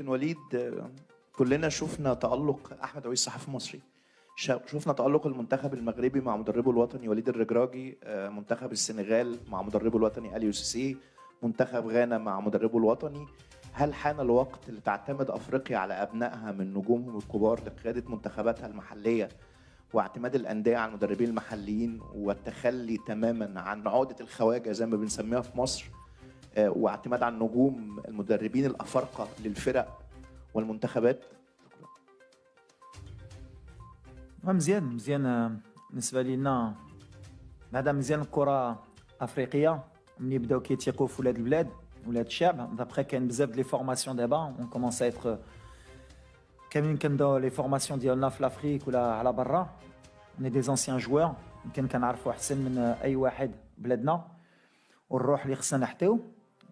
كابتن وليد، كلنا شفنا تألق أحمد عويس صحفي مصري. شفنا تألق المنتخب المغربي مع مدربه الوطني وليد الرجراجي، منتخب السنغال مع مدربه الوطني أليو سيسي، منتخب غانا مع مدربه الوطني. هل حان الوقت لتعتمد أفريقيا على أبنائها من نجومهم الكبار لقيادة منتخباتها المحلية واعتماد الأندية على المدربين المحليين والتخلي تماما عن عقدة الخواجة زي ما بنسميها في مصر، واعتماد على نجوم المدربين الأفارقة للفرق والمنتخبات؟ مزيان بالنسبه لينا. بعدا مزيان الكره افريقيه ملي بداو كيتيقوا في ولاد البلاد ولاد الشعب. دابخي كاين بزاف لي فورماسيون دابا اون كومونس ا كاملين كنبداو لي فورماسيون ديالنا في لافريك ولا على برا. ني دي زونسيان جوار يمكن كنعرفوا احسن من اي واحد بلادنا، والروح اللي خصنا نحتيو.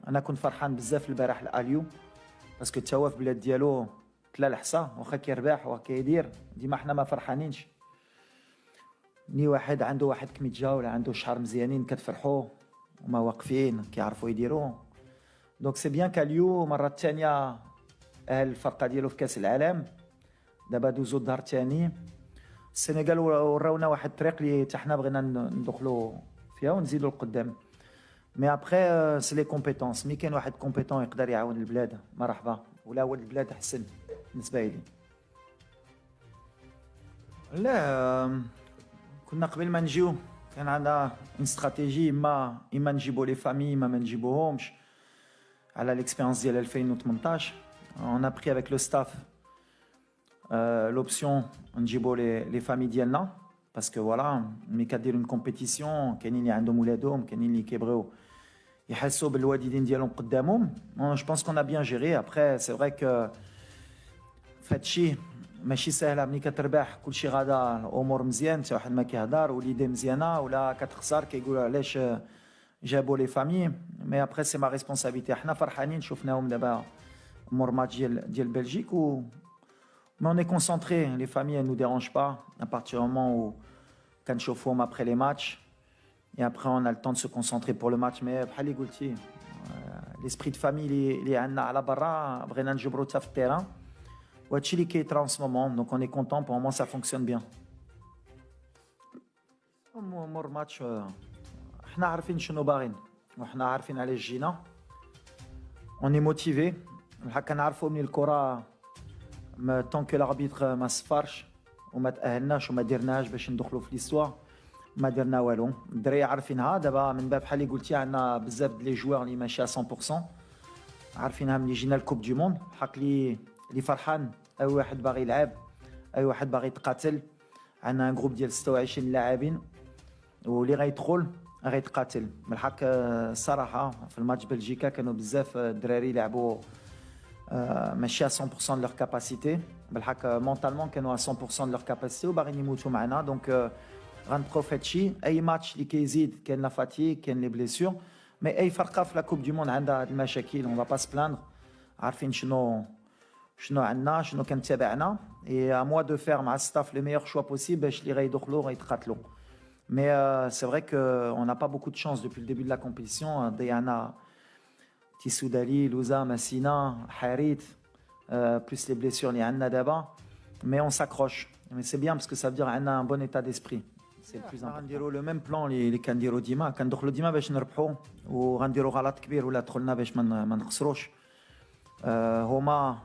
انا كنت فرحان بزاف البارح لاليو باسكو تا هو في البلاد ديالو كلا الحصى، واخا كيربح وكيدير ديما حنا ما فرحانينش. ني واحد عنده واحد كميتجا ولا عنده شعر مزيانين كتفرحوا وما واقفين كيعرفوا يديروا. دونك سي بيان كاليو المره الثانيه اهل الفرقه ديالو في كاس العالم. دابا دوزو الظهر الثاني. السنغال وراونا واحد الطريق اللي حتى حنا بغينا ندخلوا فيها ونزيدوا لقدام. مي ابخي سي لي كومبيتونس، مي كاين واحد كومبيتون يقدر يعاون البلاد مرحبا، ولا هو البلاد احسن بالنسبه لي. لا كنا قبل ما نجيو كان عندنا اون استراتيجي، اما نجيبوا لي فامي اما ما نجيبوهمش. على ليكسبيريونس ديال 2018 on a pris avec le staff l'option نجيبوا لي فامي ديالنا باسكو فوالا ملي كدير اون كومبيتيسيون كاينين اللي عندهم ولادهم، كاينين اللي كيبغيو يحسوا بالوالدين ديالهم قدامهم. جو بونس كون ا بيان جيري. ابخي سي فري كو فهادشي ماشي ساهله. ملي كتربح كلشي غادا الامور مزيان، حتى واحد ما كيهضر وليديه مزيانه، ولا كتخسر كيقولوا علاش جابوا لي فامي. مي ابخي سي ما ريسبونسابيلتي. حنا فرحانين شفناهم دابا مور ماتش ديال بلجيك و مي اون اي كونسونطري. لي فامي نو ديرونج با ا بارتير مومون و كنشوفوهم ابخي لي ماتش et après on a le temps de se concentrer pour le match. mais بحال اللي قلتي l'esprit de famille اللي عندنا على برا بغينا نجبرو حتى في التيران، وهادشي اللي كيطرا en ce moment. donc on est content pour le moment, ça fonctionne bien. مور ماتش حنا عارفين شنو باغيين وحنا عارفين علاش جينا. on est motivé. بحال كنعرفوا من الكره tant que l'arbitre ما صفرش وما تاهلناش وما درناش باش ندخلوا في ليستوار ما درنا والو. الدراري عارفينها دابا من باب بحال اللي قلتي عندنا بزاف ديال لي جوار اللي ماشي 100% عارفينها ملي جينا الكوب دي موند. حق اللي فرحان، اي واحد باغي يلعب، اي واحد باغي يتقاتل. عندنا ان جروب ديال 26 لاعبين واللي غيدخل غيتقاتل. من الحق الصراحه في الماتش بلجيكا كانوا بزاف الدراري لعبوا ماشي 100% de leur capacité. بالحق مونطالمون كانوا 100% de leur capacité وباغيين يموتوا معنا. دونك غنبقاو في هادشي. اي ماتش اللي كيزيد كاين لا فاتيك، كاين لي بليسيور. مي اي فرقه في لا كوب دي موند عندها هاد المشاكل. اون با سبلاندر، عارفين شنو عندنا، شنو كنتابعنا. اي ا موا دو فير مع الستاف لي ميور شوا بوسيبل باش اللي غيدخلوا غيتقاتلوا. مي سي فري كو اون نا با بوكو دو شانس دوبي الديبي دو لا كومبيتيسيون. ضيعنا تيسودالي، لوزا، مسينا، حريت، بلوس لي بليسيور اللي عندنا دابا. مي اون ساكروش. مي سي بيان باسكو سا فدير عندنا ان بون ايتا ديسبري. سي بلوز امبورطون. غنديروا لو ميم بلان اللي كنديروا ديما. كندخلوا ديما باش نربحوا، وغنديروا غلط كبير ولا دخلنا باش ما نخسروش. هما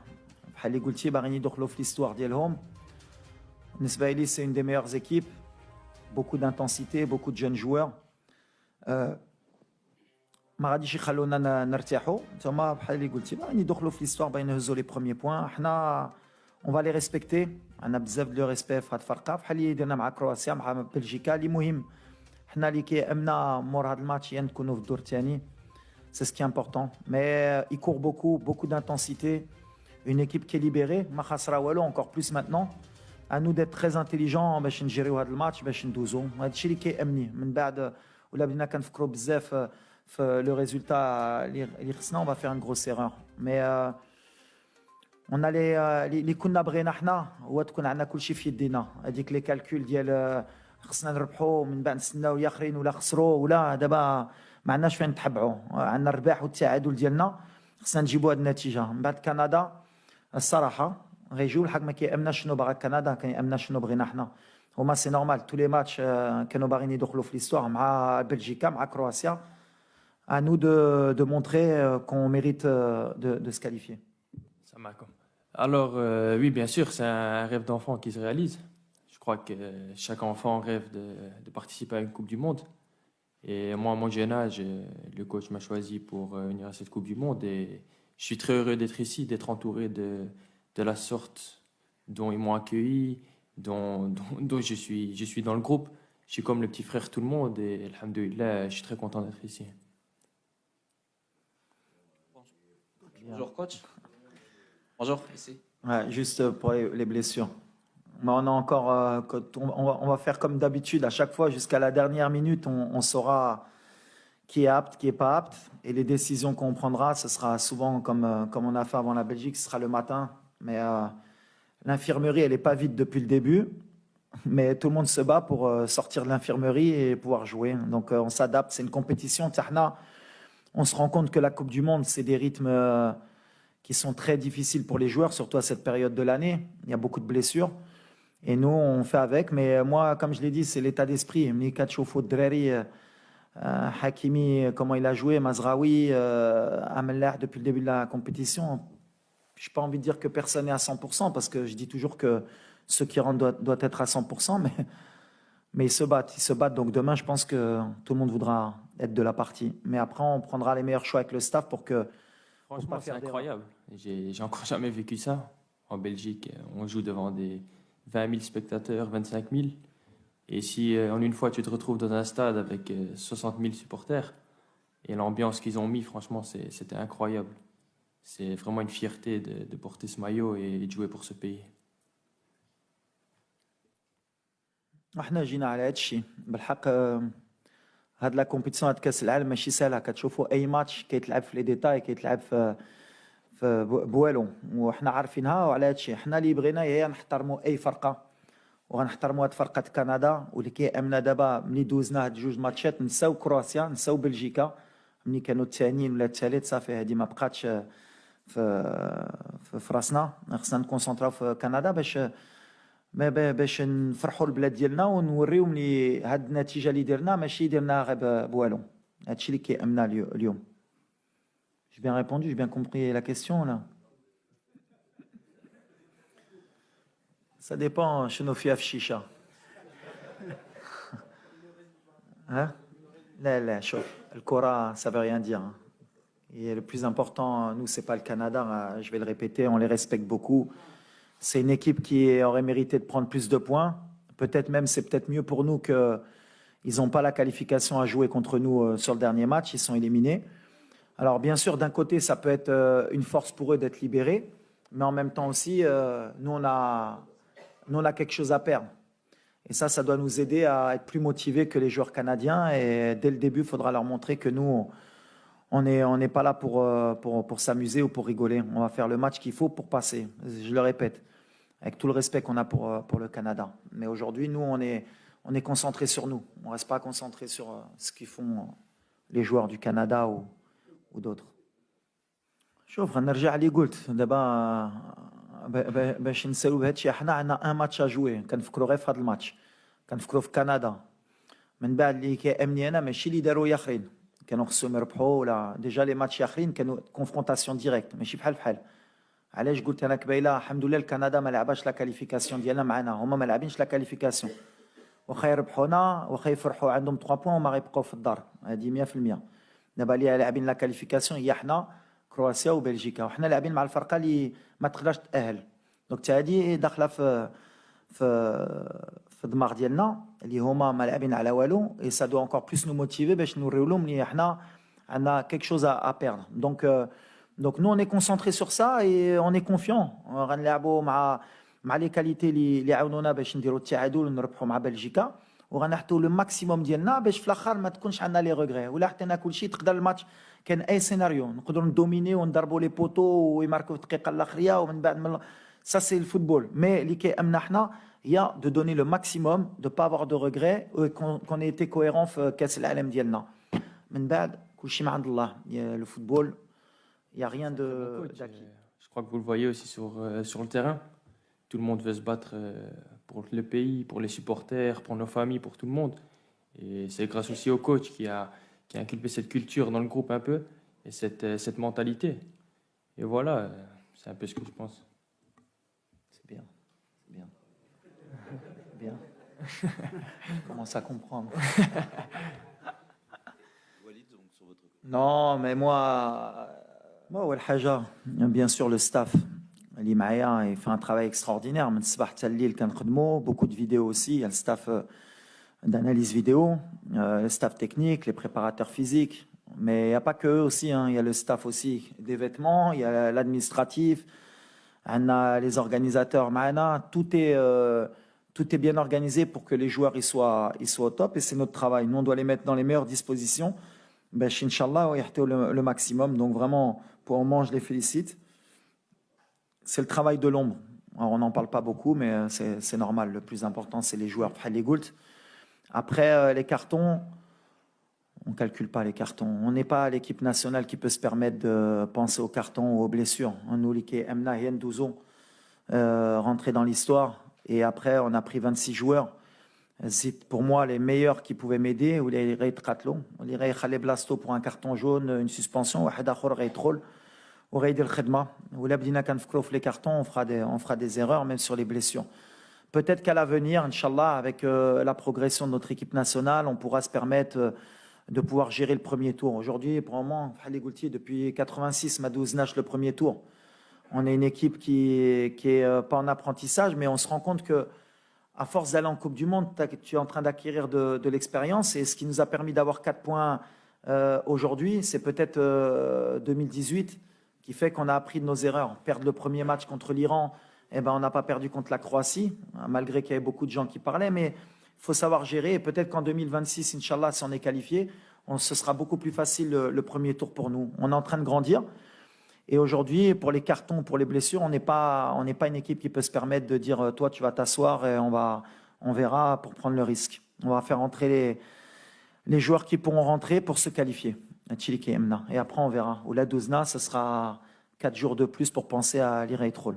بحال اللي قلتي باغيين يدخلوا في ليستوار ديالهم. بالنسبه لي سي اون دي ميور زيكيب، بوكو دانتونسيتي، بوكو دو جون جوار. ما غاديش يخلونا نرتاحوا. نتوما بحال اللي قلتي باغيين يدخلوا في ليستوار، باغيين يهزوا لي بروميي بوين. حنا اون فالي ريسبكتي. عندنا بزاف دو ريسبي في هاد الفرقه بحال اللي درنا مع كرواتيا مع بلجيكا. اللي مهم حنا اللي كيامنا مور هاد الماتش هي نكونوا في الدور الثاني. سي سكي امبورطون. مي يكور بوكو دانتونسيتي. اون ايكيب كي ليبيري ما خاسره والو. انكور بلوس ماتنون ا نو ديت تري انتيليجون باش نجيريو هاد الماتش باش ندوزو. هادشي اللي كيامني. من بعد ولا بدينا كنفكروا بزاف في لو ريزولتا اللي خصنا اون با فير ان غروس ايرور. مي on a اللي كنا بغينا حنا هو تكون عندنا كلشي في يدينا. هذيك لي كالكول ديال خصنا نربحوا من بعد نستناو الاخرين ولا خسروا ولا دابا ما عندناش فين نتبعوا. عندنا الرباح والتعادل ديالنا، خصنا نجيبوا هذه النتيجه. من بعد كندا الصراحه غيجيو الحق ما كيامنا شنو باغا كندا كيامنا شنو بغينا حنا هما سي نورمال تو لي ماتش كانوا باغيين يدخلوا في ليستوار مع بلجيكا مع كرواتيا à nous de montrer qu'on mérite de se qualifier. Ça marche. Alors, oui, bien sûr, c'est un rêve d'enfant qui se réalise. Je crois que chaque enfant rêve de participer à une Coupe du Monde. Et moi, à mon jeune âge, le coach m'a choisi pour venir à cette Coupe du Monde. Et je suis très heureux d'être ici, d'être entouré de la sorte dont ils m'ont accueilli, dont je suis dans le groupe. Je suis comme le petit frère de tout le monde. Et alhamdoulilah, je suis très content d'être ici. Bonjour coach. Bonjour, ici. Ouais, juste pour les blessures. Mais on a encore, on va faire comme d'habitude à chaque fois jusqu'à la dernière minute, on saura qui est apte, qui est pas apte, et les décisions qu'on prendra, ce sera souvent comme on a fait avant la Belgique, ce sera le matin. Mais l'infirmerie, elle n'est pas vide depuis le début, mais tout le monde se bat pour sortir de l'infirmerie et pouvoir jouer. Donc on s'adapte, c'est une compétition. Tahna, on se rend compte que la Coupe du Monde, c'est des rythmes qui sont très difficiles pour les joueurs, surtout à cette période de l'année. Il y a beaucoup de blessures. Et nous, on fait avec. Mais moi, comme je l'ai dit, c'est l'état d'esprit. Mikachoufo Dreri, Hakimi, comment il a joué, Mazraoui, Amellah, depuis le début de la compétition. Je n'ai pas envie de dire que personne n'est à 100%, parce que je dis toujours que ceux qui rentrent doivent être à 100%, mais ils se battent. Ils se battent. Donc demain, je pense que tout le monde voudra être de la partie. Mais après, on prendra les meilleurs choix avec le staff pour que... Franchement, c'est incroyable. J'ai encore jamais vécu ça. En Belgique, on joue devant des 20 000 spectateurs, 25 000. Et si en une fois tu te retrouves dans un stade avec 60 000 supporters, et l'ambiance qu'ils ont mis, franchement, c'était incroyable. C'est vraiment une fierté de porter ce maillot et de jouer pour ce pays. احنا جينا على هذا الشيء بالحق. هاد لا كومبيتيسيون هاد كاس العالم ماشي سهله. كتشوفوا اي ماتش كيتلعب في لي ديتاي، كيتلعب في بوالو، وحنا عارفينها. وعلى هذا الشيء حنا اللي بغينا هي نحترموا اي فرقه، وغنحترموا هاد فرقه كندا واللي كيامنا دابا. ملي دوزنا هاد جوج ماتشات نساو كرواتيا نساو بلجيكا، ملي كانوا الثانيين ولا الثالث صافي هادي ما بقاتش في راسنا. خصنا نكونسونطراو في كندا باش نفرحوا البلاد ديالنا ونوريو ملي هاد النتيجه اللي درنا ماشي درناها غير بوالو. هادشي اللي كيامنا اليوم. J'ai bien répondu, j'ai bien compris la question là. Ça dépend شنو فيها في الشيشه. ها لا شوف الكره ça veut rien dire. Et le plus important, nous c'est pas le Canada, je vais le répéter, on les respecte beaucoup. C'est une équipe qui aurait mérité de prendre plus de points. Peut-être même, c'est peut-être mieux pour nous qu'ils n'ont pas la qualification à jouer contre nous sur le dernier match. Ils sont éliminés. Alors, bien sûr, d'un côté, ça peut être une force pour eux d'être libérés. Mais en même temps aussi, nous, on a quelque chose à perdre. Et ça doit nous aider à être plus motivés que les joueurs canadiens. Et dès le début, il faudra leur montrer que nous, on n'est pas là pour s'amuser ou pour rigoler. On va faire le match qu'il faut pour passer. Je le répète, avec tout le respect qu'on a pour le Canada. Mais aujourd'hui, nous, on est concentré sur nous. On ne reste pas concentré sur ce qu'ils font les joueurs du Canada ou d'autres. شوف غنرجع اللي قلت دابا باش نسالو بهذا الشيء. حنا عندنا ان ماتش اجوي، كنفكروا غير في هذا الماتش، كنفكروا في كندا. من بعد اللي كيامني انا ماشي اللي داروا ياخرين، كانوا خصهم يربحوا ولا ديجا لي ماتش اخرين كانوا كونفرونطاسيون ديريكت ماشي بحال. علاش قلت انا قبيله الحمد لله الكندا ما لعباش لا كاليفيكاسيون ديالنا معنا، هما ما لاعبينش لا كاليفيكاسيون. واخا يربحونا واخا يفرحوا عندهم 3 بوين وما غيبقاو في الدار، هذه 100%. دابا اللي لاعبين لا كاليفيكاسيون هي حنا كرواتيا وبلجيكا، وحنا لاعبين مع الفرقه اللي ما تقدرش تاهل. دونك حتى هذه داخله في الدماغ ديالنا اللي هما ما لاعبين على والو. اي سا دو انكور بلوس نو موتيفي باش نوريو لهم اللي حنا عندنا كيك شوز ا بيردre. Donc nous on est concentré sur ça et on est confiant. غنلعبوا مع لي كاليتي اللي عاونونا باش نديروا التعادل ونربحوا مع بلجيكا، وغنحطوا لو ماكسيموم ديالنا باش في الاخر ما تكونش عندنا لي ريغري. ولا حطينا كل شيء تقدر الماتش كان اي سيناريو نقدروا ندوميني ونضربوا لي بوتو ويماركوا في الدقيقه الاخريه ومن بعد ça c'est le football. Mais اللي كيامنا حنا هي de donner le maximum, de pas avoir de regrets, qu'on ait été cohérent في كاس العالم ديالنا. من بعد كل شيء من عند الله. Le football, il y a rien d'acquis. crois que vous le voyez aussi sur le terrain. Tout le monde veut se battre pour le pays, pour les supporters, pour nos familles, pour tout le monde. Et c'est grâce aussi au coach qui a inculqué cette culture dans le groupe un peu et cette mentalité. Et voilà, c'est un peu ce que je pense. C'est bien. C'est bien. Bien. Je commence à comprendre. Non, mais moi, أول حاجة, bien sûr, le staff. اللي معايا, il fait un travail extraordinaire. من الصباح حتى الليل كنخدموا, beaucoup de vidéos aussi. Il y a le staff d'analyse vidéo, le staff technique, les préparateurs physiques. Mais il n'y a pas que eux aussi, hein. Il y a le staff aussi des vêtements, il y a l'administratif, on a les organisateurs. معنا, tout est bien organisé pour que les joueurs ils soient au top et c'est notre travail. Nous, on doit les mettre dans les meilleures dispositions. Ben, Inch'Allah, le maximum. Donc vraiment, pour le moment, je les félicite. C'est le travail de l'ombre. Alors, on n'en parle pas beaucoup, mais c'est normal. Le plus important, c'est les joueurs. Après, les cartons, on ne calcule pas les cartons. On n'est pas l'équipe nationale qui peut se permettre de penser aux cartons ou aux blessures. On oublie qu'Emna et Ndouzo rentrer dans l'histoire. Et après, on a pris 26 joueurs. C'est pour moi les meilleurs qui pouvaient m'aider. Ou les Reitratlo, les Reitkhale Blasto pour un carton jaune, une suspension. Ou Reidel Khedma. Ou l'Abdina Kanfkrof les cartons, on fera des erreurs, même sur les blessures. Peut-être qu'à l'avenir, Inch'Allah, avec la progression de notre équipe nationale, on pourra se permettre de pouvoir gérer le premier tour. Aujourd'hui, pour le moment, depuis 86, Madouz Nash le premier tour. On est une équipe qui est pas en apprentissage, mais on se rend compte que à force d'aller en Coupe du Monde, tu es en train d'acquérir de l'expérience. Et ce qui nous a permis d'avoir 4 points aujourd'hui, c'est peut-être 2018 qui fait qu'on a appris de nos erreurs. Perdre le premier match contre l'Iran, eh ben, on n'a pas perdu contre la Croatie, malgré qu'il y avait beaucoup de gens qui parlaient. Mais il faut savoir gérer. Et peut-être qu'en 2026, Inch'Allah, si on est qualifié, ce sera beaucoup plus facile le premier tour pour nous. On est en train de grandir. Et aujourd'hui, pour les cartons, pour les blessures, on n'est pas une équipe qui peut se permettre de dire toi, tu vas t'asseoir et on verra pour prendre le risque. On va faire entrer les joueurs qui pourront rentrer pour se qualifier. Et après, on verra. Ou la Douzna, ce sera 4 jours de plus pour penser à l'Iraitrol.